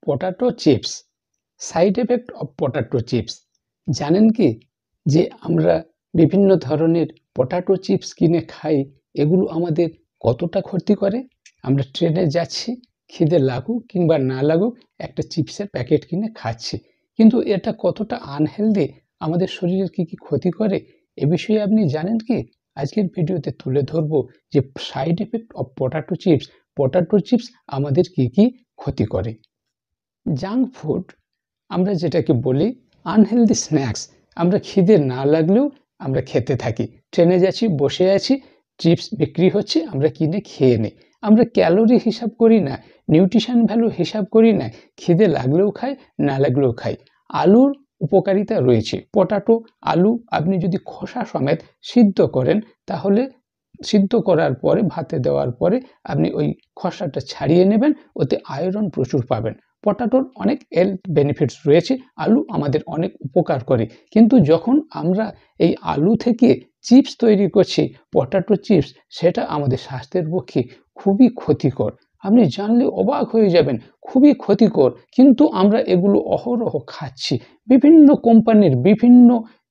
Potato chips, side effect of potato chips. জানেন কি যে আমরা বিভিন্ন ধরনের পটাটো চিপস কিনে খাই, এগুলো আমাদের কতটা ক্ষতি করে? আমরা ট্রেনে যাচ্ছি, খিদে লাগুক কিংবা না লাগুক একটা চিপসের প্যাকেট কিনে খাচ্ছি, কিন্তু এটা কতটা আনহেলদি, আমাদের শরীরের কি কি ক্ষতি করে এ বিষয়ে আপনি জানেন কি? আজকের ভিডিওতে তুলে ধরবো যে side effect of potato chips আমাদের কি কি ক্ষতি করে। জাঙ্ক ফুড, আমরা যেটাকে বলি আনহেলদি স্ন্যাক্স, আমরা খিদে না লাগলেও আমরা খেতে থাকি। ট্রেনে যাচ্ছি, বসে আছি, চিপস বিক্রি হচ্ছে, আমরা কিনে খেয়ে নিই। আমরা ক্যালোরি হিসাব করি না, নিউট্রিশন ভ্যালু হিসাব করি না, খিদে লাগলেও খাই, না লাগলেও খাই। আলুর উপকারিতা রয়েছে। পটাটো, আলু আপনি যদি খোসা সমেত সিদ্ধ করেন, তাহলে সিদ্ধ করার পরে ভাতে দেওয়ার পরে আপনি ওই খোসাটা ছাড়িয়ে নেবেন, ওতে আয়রন প্রচুর পাবেন। পটাটোর অনেক হেলথ বেনিফিটস রয়েছে, আলু আমাদের অনেক উপকার করে। কিন্তু যখন আমরা এই আলু থেকে চিপস তৈরি করছি, পটাটো চিপস, সেটা আমাদের স্বাস্থ্যের পক্ষে খুবই ক্ষতিকর। আপনি জানলে অবাক হয়ে যাবেন, খুবই ক্ষতিকর, কিন্তু আমরা এগুলো অহরহ খাচ্ছি। বিভিন্ন কোম্পানির বিভিন্ন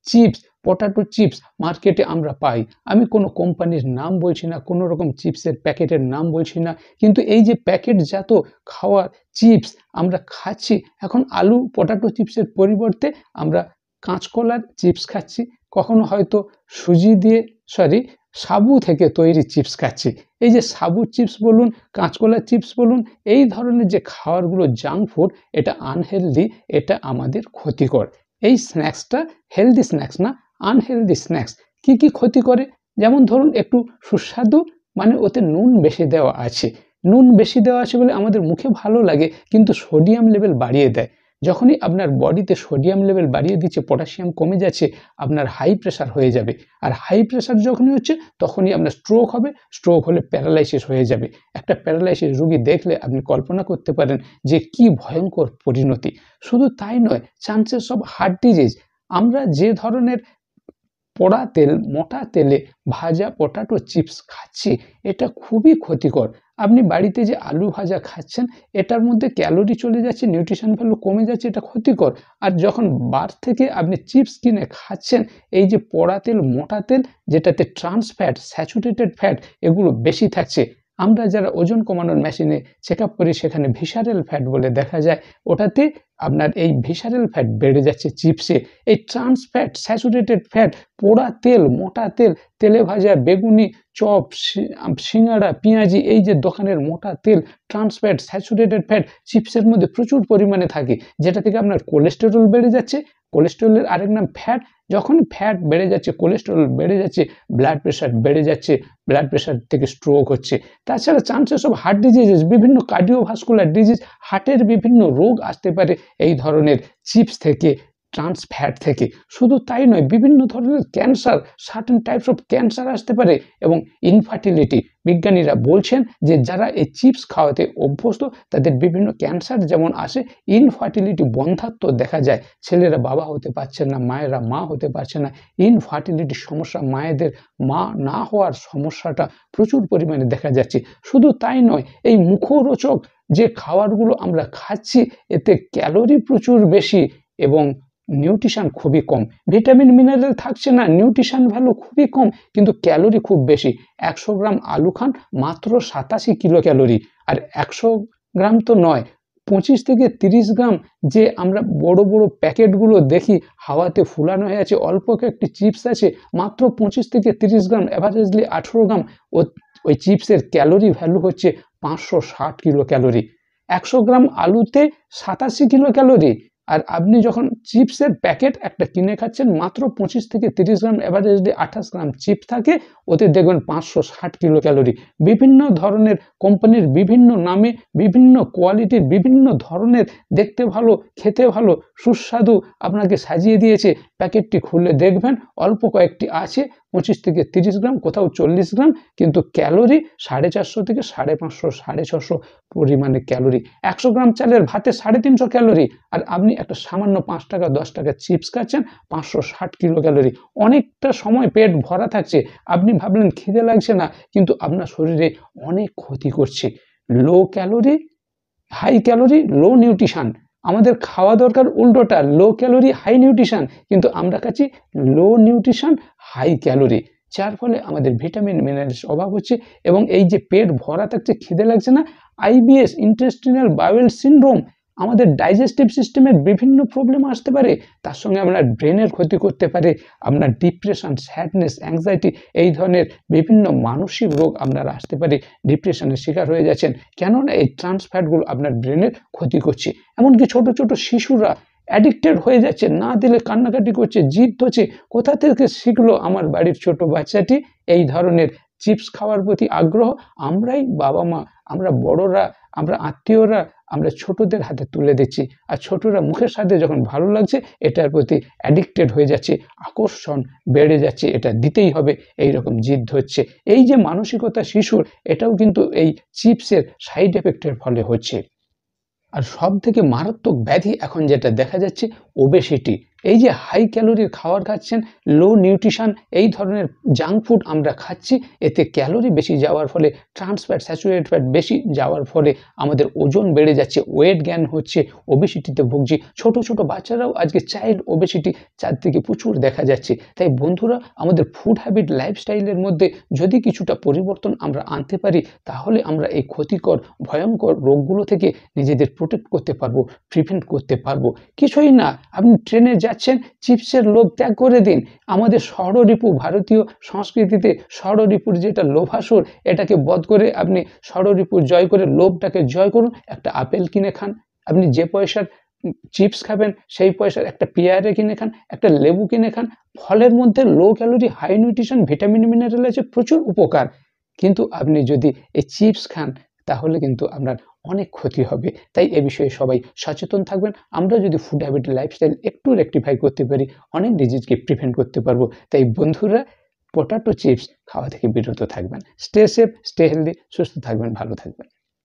চিপস, পটাটো চিপস মার্কেটে আমরা পাই। আমি কোনো কোম্পানির নাম বলছি না, কোনো রকম চিপসের প্যাকেটের নাম বলছি না, কিন্তু এই যে প্যাকেটজাত খাওয়ার চিপস আমরা খাচ্ছি, এখন আলু পটাটো চিপসের পরিবর্তে আমরা কাঁচকলার চিপস খাচ্ছি, কখনো হয়তো সুজি দিয়ে সাবু থেকে তৈরি চিপস খাচ্ছি। এই যে সাবু চিপস বলুন, কাঁচকলার চিপস বলুন, এই ধরনের যে খাবারগুলো জাঙ্ক ফুড, এটা আনহেলদি, এটা আমাদের ক্ষতিকর। এই স্ন্যাক্সটা হেলদি স্ন্যাক্স না, আনহেলদি স্ন্যাক্স। কি কি ক্ষতি করে? যেমন ধরুন, একটু সুস্বাদু, মানে ওতে নুন বেশি দেওয়া আছে। নুন বেশি দেওয়া আছে বলে আমাদের মুখে ভালো লাগে, কিন্তু সোডিয়াম লেভেল বাড়িয়ে দেয়। যখনই আপনার বডিতে সোডিয়াম লেভেল বাড়িয়ে দিচ্ছে, পটাশিয়াম কমে যাচ্ছে, আপনার হাই প্রেশার হয়ে যাবে। আর হাই প্রেশার যখনই হচ্ছে, তখনই আপনার স্ট্রোক হবে, স্ট্রোক হলে প্যারালাইসিস হয়ে যাবে। একটা প্যারালাইসিস রোগী দেখলে আপনি কল্পনা করতে পারেন যে কি ভয়ঙ্কর পরিণতি। শুধু তাই নয়, চান্সেস অফ হার্ট ডিজিজ। আমরা যে ধরনের পোড়া তেল, মোটা তেলে ভাজা পটাটো চিপস খাচ্ছি, এটা খুবই ক্ষতিকর। আপনি বাড়িতে যে আলু ভাজা খাচ্ছেন, এটার মধ্যে ক্যালোরি চলে যাচ্ছে, নিউট্রিশন ভ্যালু কমে যাচ্ছে, এটা ক্ষতিকর। আর যখন বার থেকে আপনি চিপস কিনে খাচ্ছেন, এই যে পোড়া তেল, মোটা তেল, যেটাতে ট্রান্স ফ্যাট, স্যাচুরেটেড ফ্যাট এগুলো বেশি থাকছে। আমরা যারা ওজন কমানোর মেশিনে চেক আপ করি, সেখানে ভিসারেল ফ্যাট বলে দেখা যায়, ওটাতে আপনার এই ভিসারেল ফ্যাট বেড়ে যাচ্ছে চিপসে। এই ট্রান্স ফ্যাট, স্যাচুরেটেড ফ্যাট, পোড়া তেল, মোটা তেল, তেলে ভাজা বেগুনি, চপ, সিঙ্গাড়া, পেঁয়াজি, এই যে দোকানের মোটা তেল, ট্রান্স ফ্যাট, স্যাচুরেটেড ফ্যাট চিপসের মধ্যে প্রচুর পরিমাণে থাকে, যেটা থেকে আপনার কোলেস্টেরল বেড়ে যাচ্ছে। কোলেস্টেরলের আরেক নাম ফ্যাট। যখন ফ্যাট বেড়ে যাচ্ছে, কোলেস্টেরল বেড়ে যাচ্ছে, ব্লাড প্রেশার বেড়ে যাচ্ছে, ব্লাড প্রেশার থেকে স্ট্রোক হচ্ছে। তাছাড়া চান্সেস অফ হার্ট ডিজিজেস, বিভিন্ন কার্ডিওভাস্কুলার ডিজিজ, হার্টের বিভিন্ন রোগ আসতে পারে এই ধরনের চিপস থেকে, ট্রান্স ফ্যাট থেকে। শুধু তাই নয়, বিভিন্ন ধরনের cancer, certain types of cancer আসতে পারে, এবং ইনফার্টিলিটি। বিজ্ঞানীরা বলছেন যে যারা এই চিপস খাওয়াতে অভ্যস্ত, তাদের বিভিন্ন ক্যান্সার যেমন আসে, ইনফার্টিলিটি, বন্ধ্যাত্ব দেখা যায়। ছেলেরা বাবা হতে পারছে না, মায়েরা মা হতে পারছে না। ইনফার্টিলিটির সমস্যা, মায়েদের মা না হওয়ার সমস্যাটা প্রচুর পরিমাণে দেখা যাচ্ছে। শুধু তাই নয়, এই মুখরোচক যে খাবারগুলো আমরা খাচ্ছি, এতে ক্যালোরি প্রচুর বেশি এবং নিউট্রিশন খুবই কম। ভিটামিন মিনারেল থাকছে না, নিউট্রিশন ভ্যালু খুবই কম, কিন্তু ক্যালোরি খুব বেশি। 100 গ্রাম আলু খান, মাত্র 87 কিলো ক্যালোরি। আর 100 গ্রাম তো নয়, 25 থেকে 30 গ্রাম যে আমরা বড় বড় প্যাকেটগুলো দেখি হাওয়াতে ফুলানো হয়ে আছে, অল্প একটি চিপস আছে, মাত্র 25 থেকে 30 গ্রাম, অ্যাভারেজলি 18 গ্রাম। ওই চিপসের ক্যালোরি ভ্যালু হচ্ছে 560 কিলো ক্যালোরি। 100 গ্রাম আলুতে 87 কিলো ক্যালোরি। আর আপনি যখন চিপসের প্যাকেট একটা কিনে খাচ্ছেন, মাত্র 25 থেকে 30 গ্রাম, এভারেজলি 28 গ্রাম চিপস থাকে, ওতে দেখবেন 560 কিলো ক্যালোরি। বিভিন্ন ধরনের কোম্পানির, বিভিন্ন নামে, বিভিন্ন কোয়ালিটির, বিভিন্ন ধরনের, দেখতে ভালো, খেতে ভালো, সুস্বাদু আপনাকে সাজিয়ে দিয়েছে। প্যাকেটটি খুলে দেখবেন, অল্প কয়েকটি আছে 25 থেকে 30 গ্রাম, কোথাও 40 গ্রাম, কিন্তু ক্যালোরি 450 থেকে 550, 650 পরিমাণে ক্যালোরি। 100 গ্রাম চালের ভাতে 350 ক্যালোরি, আর আপনি একটা সামান্য 5 টাকা 10 টাকা চিপস খাচ্ছেন, 560 কিলো ক্যালোরি। অনেকটা সময় পেট ভরা থাকছে, আপনি ভাবলেন খিদে লাগছে না, কিন্তু আপনার শরীরে অনেক ক্ষতি করছে। লো ক্যালোরি, হাই ক্যালোরি লো নিউট্রিশন, আমাদের খাওয়া দরকার উল্টোটা, লো ক্যালোরি হাই নিউট্রিশন, কিন্তু আমরা খাচ্ছি লো নিউট্রিশন হাই ক্যালোরি, যার ফলে আমাদের ভিটামিন মিনারেলস অভাব হচ্ছে এবং এই যে পেট ভরা থাকছে, খিদে লাগছে না, আইবিএস ইন্টেস্টিনাল বাউল সিনড্রোম, আমাদের ডাইজেস্টিভ সিস্টেমের বিভিন্ন প্রবলেম আসতে পারে, তার সঙ্গে আপনার ব্রেনের ক্ষতি করতে পারে, আপনার ডিপ্রেশন, স্যাডনেস, অ্যাংজাইটি, এই ধরনের বিভিন্ন মানসিক রোগ আপনার আসতে পারে, ডিপ্রেশনের শিকার হয়ে যাচ্ছেন, কেননা এই ট্রান্স ফ্যাটগুলো আপনার ব্রেনের ক্ষতি করছে। এমনকি ছোট ছোট শিশুরা অ্যাডিক্টেড হয়ে যাচ্ছে, না দিলে কান্নাকাটি করছে, জিদ ধরছে। কোথা থেকে শিখলো আমার বাড়ির ছোট বাচ্চাটি এই ধরনের চিপস খাওয়ার প্রতি আগ্রহ? আমরাই বাবা মা, আমরা বড়রা, আমরা আত্মীয়রা, আমরা ছোটদের হাতে তুলে দিচ্ছি, আর ছোটরা মুখের সাথে যখন ভালো লাগছে এটার প্রতি অ্যাডিক্টেড হয়ে যাচ্ছে, আকর্ষণ বেড়ে যাচ্ছে, এটা দিতেই হবে, এই রকম জিদ ধরছে। এই যে মানসিকতা শিশুর, এটাও কিন্তু এই চিপসের সাইড এফেক্টের ফলে হচ্ছে। আর সব থেকে মারাত্মক ব্যাধি এখন যেটা দেখা যাচ্ছে, ওবেসিটি। এই যে হাই ক্যালোরির খাবার খাচ্ছেন, লো নিউট্রিশন এই ধরনের জাঙ্ক ফুড আমরা খাচ্ছি, এতে ক্যালোরি বেশি যাওয়ার ফলে, ট্রান্স ফ্যাট, স্যাচুরেটেড ফ্যাট বেশি যাওয়ার ফলে আমাদের ওজন বেড়ে যাচ্ছে, ওয়েট গেইন হচ্ছে, ওবেসিটিতে ভুগছি। ছোট ছোট বাচ্চারাও আজকে চাইল্ড ওবেসিটি চারদিকে প্রচুর দেখা যাচ্ছে। তাই বন্ধুরা, আমাদের ফুড হ্যাবিট, লাইফস্টাইলের মধ্যে যদি কিছুটা পরিবর্তন আমরা আনতে পারি, তাহলে আমরা এই ক্ষতিকর ভয়ঙ্কর রোগগুলো থেকে নিজেদের প্রোটেক্ট করতে পারবো, প্রিভেন্ট করতে পারবো। কিছুই না, আপনি ট্রেনে যাচ্ছেন, চিপসের লোভ ত্যাগ করে দিন। আমাদের ষড়রিপু, ভারতীয় সংস্কৃতিতে ষড়রিপুর যেটা লোভাসুর, এটাকে বধ করে আপনি ষড়রিপু জয় করে লোভটাকে জয় করুন। একটা আপেল কিনে খান, আপনি যে পয়সার চিপস খাবেন সেই পয়সার একটা পেয়ারা কিনে খান, একটা লেবু কিনে খান। ফলের মধ্যে low calorie high nutrition vitamin mineral আছে, প্রচুর উপকার। কিন্তু আপনি যদি এই চিপস খান, তাহলে কিন্তু আপনার অনেক ক্ষতি হবে। তাই এ বিষয়ে সবাই সচেতন থাকবেন। আমরা যদি ফুড হ্যাবিট, লাইফস্টাইল একটু রেকটিফাই করতে পারি, অনেক ডিজিজকে প্রিভেন্ট করতে পারবো। তাই বন্ধুরা, পটাটো চিপস খাওয়া থেকে বিরত থাকবেন। স্টে সেফ, স্টে হেলদি, সুস্থ থাকবেন, ভালো থাকবেন।